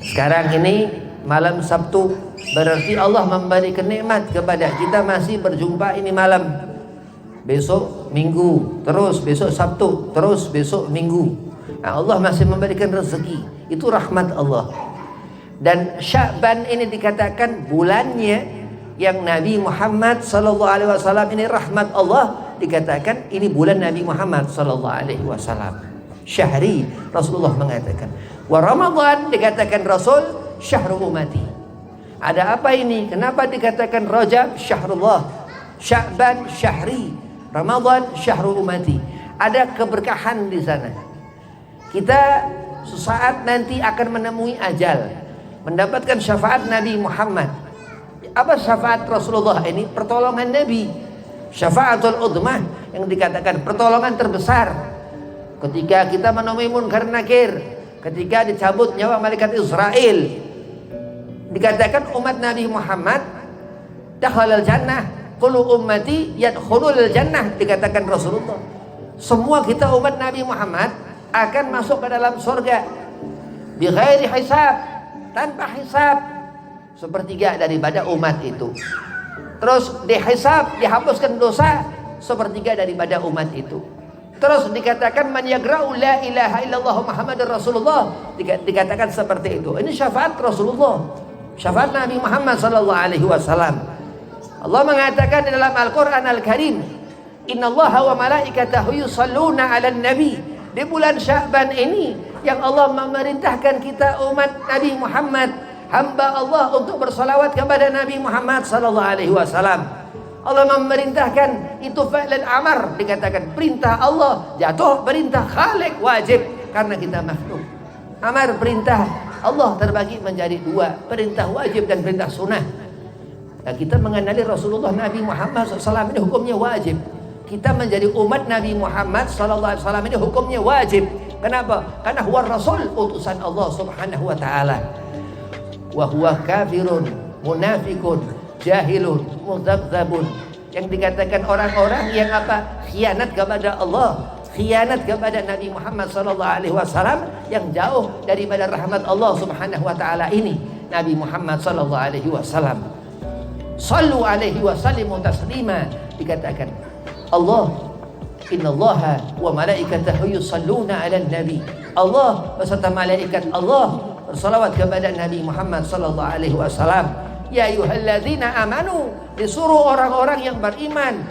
Sekarang ini malam Sabtu, berarti Allah memberikan nikmat kepada kita masih berjumpa ini malam. Besok Minggu, terus besok Sabtu, terus besok Minggu. Nah, Allah masih memberikan rezeki. Itu rahmat Allah. Dan Sya'ban ini dikatakan bulannya yang Nabi Muhammad sallallahu alaihi wasallam ini rahmat Allah, dikatakan ini bulan Nabi Muhammad sallallahu alaihi wasallam. Syahri, Rasulullah mengatakan. Wa Ramadan dikatakan Rasul syahrul ummati. Ada apa ini? Kenapa dikatakan Rajab syahrullah, Sya'ban syahri, Ramadan syahrul ummati? Ada keberkahan di sana. Kita sesaat nanti akan menemui ajal, mendapatkan syafaat Nabi Muhammad. Apa syafaat Rasulullah ini? Pertolongan Nabi. Syafaatul udmah yang dikatakan pertolongan terbesar. Ketika kita menemui munkar nakir, ketika dicabut nyawa malaikat Israel, dikatakan umat Nabi Muhammad dakhalal jannah, kullu ummati yadkhulul jannah, dikatakan Rasulullah. Semua kita umat Nabi Muhammad akan masuk ke dalam surga bi ghairi hisab, tanpa hisab, sepertiga daripada umat itu. Terus dihisab, dihapuskan dosa sepertiga daripada umat itu. Terus dikatakan man yagra'u la ilaha illallah Muhammadur Rasulullah, dikatakan seperti itu. Ini syafaat Rasulullah, syafaat Nabi Muhammad sallallahu alaihi wasallam. Allah mengatakan di dalam Al-Qur'an Al-Karim, innallaha wa malaikatahu yusholluna 'alan nabi. Di bulan Sya'ban ini yang Allah memerintahkan kita umat Nabi Muhammad, hamba Allah, untuk bersalawat kepada Nabi Muhammad sallallahu alaihi wasallam. Allah memerintahkan itu fi'lul amr, dikatakan perintah Allah, jatuh perintah khalik, wajib karena kita makhluk. Amar, perintah Allah terbagi menjadi dua, perintah wajib dan perintah sunnah. Nah, kita mengenali Rasulullah Nabi Muhammad SAW ini hukumnya wajib. Kita menjadi umat Nabi Muhammad SAW ini hukumnya wajib. Kenapa? Karena huwa Rasul, utusan Allah Subhanahu wa taala. Wa huwa kafirun, munafikun, jahilun, mudzabzabun. Yang dikatakan orang-orang yang apa? Khianat kepada Allah, khianat kepada Nabi Muhammad sallallahu alaihi wasallam, yang jauh daripada rahmat Allah Subhanahu wa taala ini, Nabi Muhammad sallallahu alaihi wasallam. Sallu alaihi wa sallimu taslima, dikatakan Allah, innallaha wa malaikatahu yusalluna 'alan nabi. Allah beserta malaikat Allah bersalawat kepada Nabi Muhammad sallallahu alaihi wasallam. Ya ayyuhalladzina amanu, disuruh orang-orang yang beriman,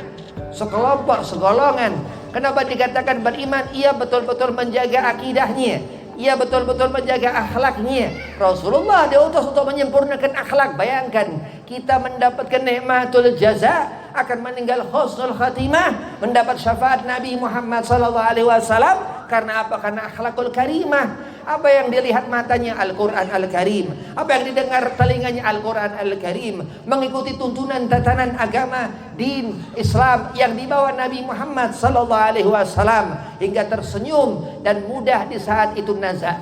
sekelompok, segolongan. Kenapa dikatakan beriman? Ia betul-betul menjaga akidahnya, ia betul-betul menjaga akhlaknya. Rasulullah diutus untuk menyempurnakan akhlak. Bayangkan, kita mendapatkan nikmatul jaza, akan meninggal husnul khatimah, mendapat syafaat Nabi Muhammad sallallahu alaihi wasallam. Karena apa? Karena akhlakul karimah. Apa yang dilihat matanya? Al-Quran Al-Karim. Apa yang didengar telinganya? Al-Quran Al-Karim. Mengikuti tuntunan tatanan agama din Islam yang dibawa Nabi Muhammad sallallahu alaihi wasallam, hingga tersenyum dan mudah di saat itu nazak.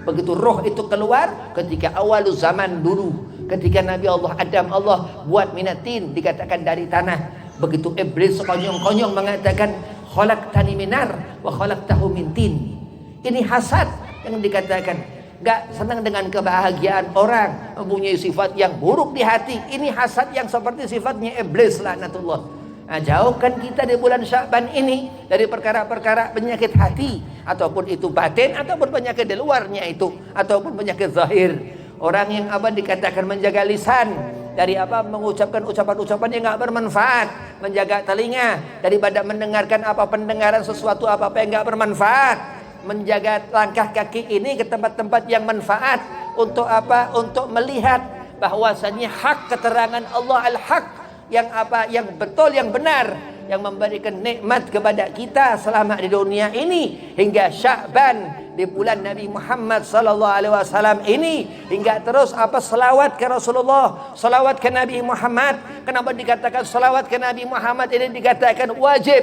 Begitu roh itu keluar ketika awal zaman dulu, ketika Nabi Allah Adam Allah buat minatin, dikatakan dari tanah. Begitu iblis sekonyong-konyong mengatakan khalaqtani minar wa khalaqtahu min tin. Ini hasad yang dikatakan. Gak senang dengan kebahagiaan orang, mempunyai sifat yang buruk di hati. Ini hasad yang seperti sifatnya iblis, laknatullah. Nah, jauhkan kita di bulan Sya'ban ini dari perkara-perkara penyakit hati, ataupun itu batin, ataupun penyakit di luarnya itu, ataupun penyakit zahir. Orang yang apa dikatakan menjaga lisan dari apa mengucapkan ucapan-ucapan yang gak bermanfaat, menjaga telinga daripada mendengarkan apa pendengaran sesuatu apa yang gak bermanfaat, menjaga langkah kaki ini ke tempat-tempat yang manfaat. Untuk apa? Untuk melihat bahwasanya hak keterangan Allah al-haq, yang apa? Yang betul, yang benar, yang memberikan nikmat kepada kita selama di dunia ini hingga Sya'ban, di bulan Nabi Muhammad sallallahu alaihi wasallam ini, hingga terus apa? Selawat ke Rasulullah, selawat ke Nabi Muhammad. Kenapa dikatakan selawat ke Nabi Muhammad ini dikatakan wajib?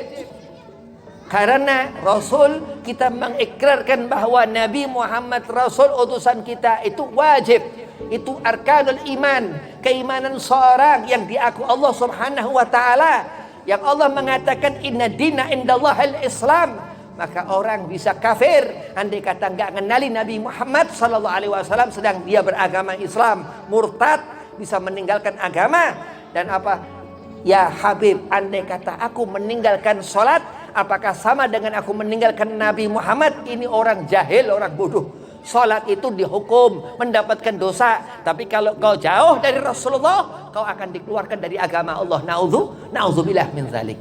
Karena Rasul, kita mengikrarkan bahwa Nabi Muhammad Rasul utusan kita itu wajib. Itu arkanul iman, keimanan seorang yang diaku Allah Subhanahu wa taala. Yang Allah mengatakan inna dina indallahil Islam, maka orang bisa kafir andai kata enggak mengenali Nabi Muhammad sallallahu alaihi wasallam sedang dia beragama Islam, murtad, bisa meninggalkan agama. Dan apa? Ya Habib, andai kata aku meninggalkan salat, apakah sama dengan aku meninggalkan Nabi Muhammad? Ini orang jahil, orang bodoh. Salat itu dihukum mendapatkan dosa, tapi kalau kau jauh dari Rasulullah, kau akan dikeluarkan dari agama Allah. Na'udzubillah min zalik.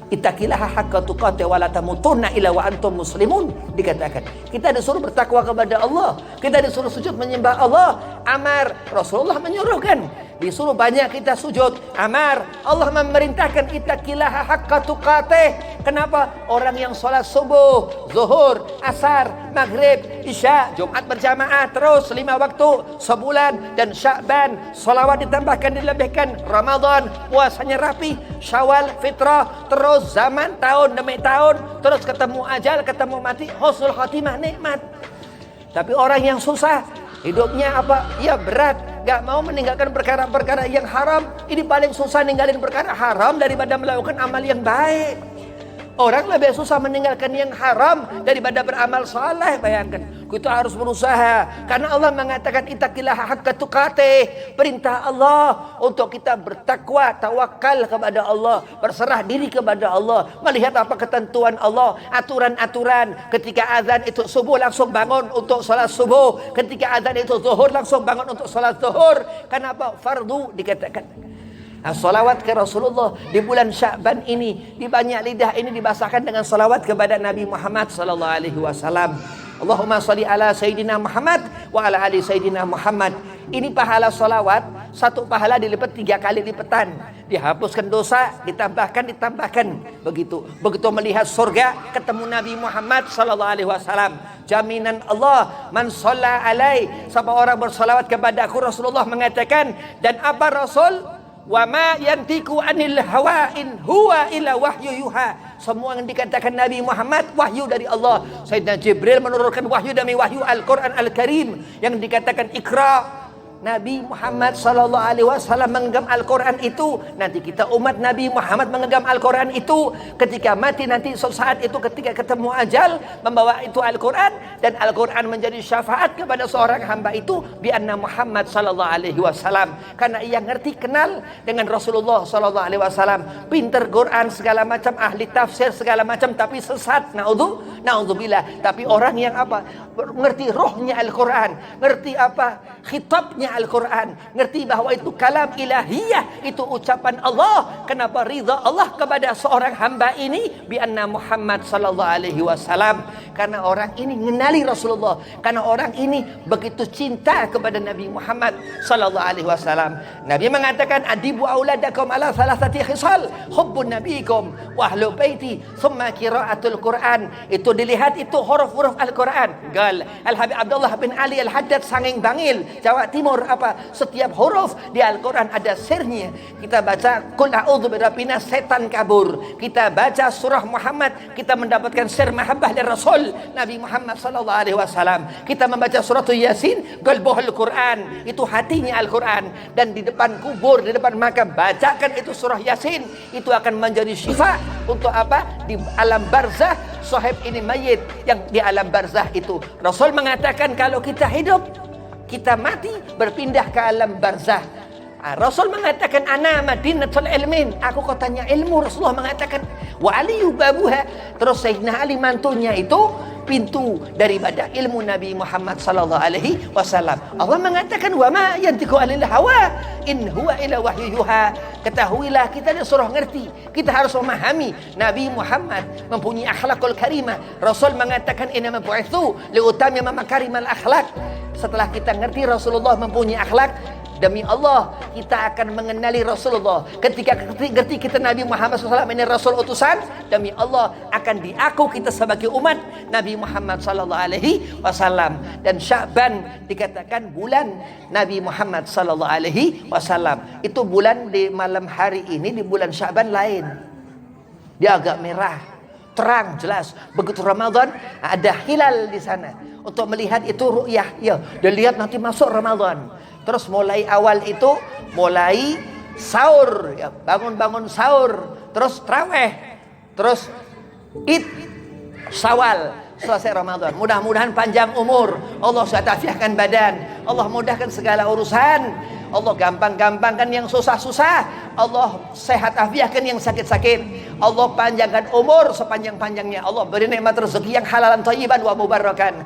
Ittaqillaha haqqa tuqatih wa la tamutunna illa wa antum muslimun. Dikatakan kita disuruh bertakwa kepada Allah, kita disuruh sujud menyembah Allah. Amar, Rasulullah menyuruhkan, disuruh banyak kita sujud. Amar, Allah memerintahkan ittaqillaha haqqa tuqatih. Kenapa? Orang yang sholat subuh, zuhur, asar, maghrib, isya, Jumat berjamaah terus 5 waktu sebulan, dan Sya'ban sholawat ditambahkan dilebihkan, Ramadan puasanya rapi, Syawal fitrah, terus zaman tahun demi tahun, terus ketemu ajal, ketemu mati, husnul khatimah, nikmat. Tapi orang yang susah hidupnya apa? Ya berat, gak mau meninggalkan perkara-perkara yang haram. Ini paling susah ninggalin perkara haram daripada melakukan amal yang baik. Orang lebih susah meninggalkan yang haram daripada beramal saleh. Bayangkan, kita harus berusaha karena Allah mengatakan ittaqillaha haqqa tuqatih. Perintah Allah untuk kita bertakwa, tawakal kepada Allah, berserah diri kepada Allah, melihat apa ketentuan Allah, aturan-aturan. Ketika azan itu subuh langsung bangun untuk salat subuh, ketika azan itu zuhur langsung bangun untuk salat zuhur. Kenapa? Fardu dikatakan. Salawat ke Rasulullah di bulan Sya'ban ini, di banyak lidah ini dibasakan dengan salawat kepada Nabi Muhammad sallallahu alaihi wasallam. Allahumma shalli ala Sayyidina Muhammad wa ala ali Sayyidina Muhammad. Ini pahala salawat, satu pahala dilipat 3 kali lipatan. Dihapuskan dosa, ditambahkan. Begitu melihat surga, ketemu Nabi Muhammad sallallahu alaihi wasallam. Jaminan Allah, man shalla alai, siapa orang bersalawat kepada aku, Rasulullah mengatakan, dan apa Rasul? Wa ma yantiqu anil hawa in huwa illa wahyu yuha. Semua yang dikatakan Nabi Muhammad wahyu dari Allah. Sayyidina Jibril menurunkan wahyu demi wahyu Al-Quran Al-Karim yang dikatakan Iqra. Nabi Muhammad sallallahu alaihi wasallam menggenggam Al-Quran itu. Nanti kita umat Nabi Muhammad menggenggam Al-Quran itu. Ketika mati nanti saat itu, ketika ketemu ajal, membawa itu Al-Quran, dan Al-Quran menjadi syafaat kepada seorang hamba itu bi anna Muhammad sallallahu alaihi wasallam. Karena ia ngerti, kenal dengan Rasulullah sallallahu alaihi wasallam. Pinter Quran segala macam, ahli tafsir segala macam, tapi sesat. Naudzubillah. Tapi orang yang apa? Ngerti rohnya Al-Quran, ngerti apa? Khitabnya Al-Quran, ngerti bahwa itu kalam ilahiyah, itu ucapan Allah. Kenapa ridha Allah kepada seorang hamba ini bi anna Muhammad sallallahu alaihi wasallam? Karena orang ini mengenali Rasulullah, karena orang ini begitu cinta kepada Nabi Muhammad sallallahu alaihi wasallam. Nabi mengatakan adibu auladakum ala thalathati khisal, hubbun nabiyikum wa ahlu baiti thumma qiraatul Quran. Itu dilihat itu huruf-huruf Al-Quran. Gal Al-Habib Abdullah bin Ali Al-Haddad Sanging Bangil, Jawa Timur, apa? Setiap huruf di Al-Quran ada sirnya. Kita baca Qul a'udzu birabbin nas, setan kabur. Kita baca surah Muhammad, kita mendapatkan sir mahabbah dari Rasul Nabi Muhammad sallallahu alaihi wasallam. Kita membaca surah Yasin, qalbuhul Quran, itu hatinya Al-Quran. Dan di depan kubur, di depan makam, bacakan itu surah Yasin. Itu akan menjadi syifa untuk apa? Di alam barzah. Sahib ini mayit yang di alam barzah itu. Rasul mengatakan kalau kita hidup, kita mati, berpindah ke alam barzah. Rasul mengatakan ana madinatul ilmin, aku kotanya ilmu. Rasulullah mengatakan wa aliyu babuha. Terus Sayyidina Ali mantunya itu pintu daripada ilmu Nabi Muhammad sallallahu alaihi wasallam. Allah mengatakan wa ma yantiqu anil hawa in huwa illa wahyu yuha. Ketahuilah, kita disuruh ngerti, kita harus memahami Nabi Muhammad mempunyai akhlakul karimah. Rasul mengatakan inna bu'itsu liutamima makarimal akhlak. Setelah kita ngerti Rasulullah mempunyai akhlak, demi Allah kita akan mengenali Rasulullah. Ketika ngerti kita Nabi Muhammad SAW ini Rasul utusan, demi Allah akan diaku kita sebagai umat Nabi Muhammad SAW. Dan Sya'ban dikatakan bulan Nabi Muhammad SAW. Itu bulan di malam hari ini, di bulan Sya'ban lain. Dia agak merah, terang, jelas. Begitu Ramadan ada hilal di sana. Untuk melihat itu ru'yah, ya, dan lihat nanti masuk Ramadan. Terus mulai awal itu mulai sahur, ya, bangun sahur, terus traweh, terus id, Syawal selesai Ramadan. Mudah-mudahan panjang umur, Allah sehat afiahkan badan, Allah mudahkan segala urusan, Allah gampang-gampangkan yang susah-susah, Allah sehat afiahkan yang sakit-sakit, Allah panjangkan umur sepanjang-panjangnya, Allah beri nikmat rezeki yang halalan thayyiban wa mubarakan.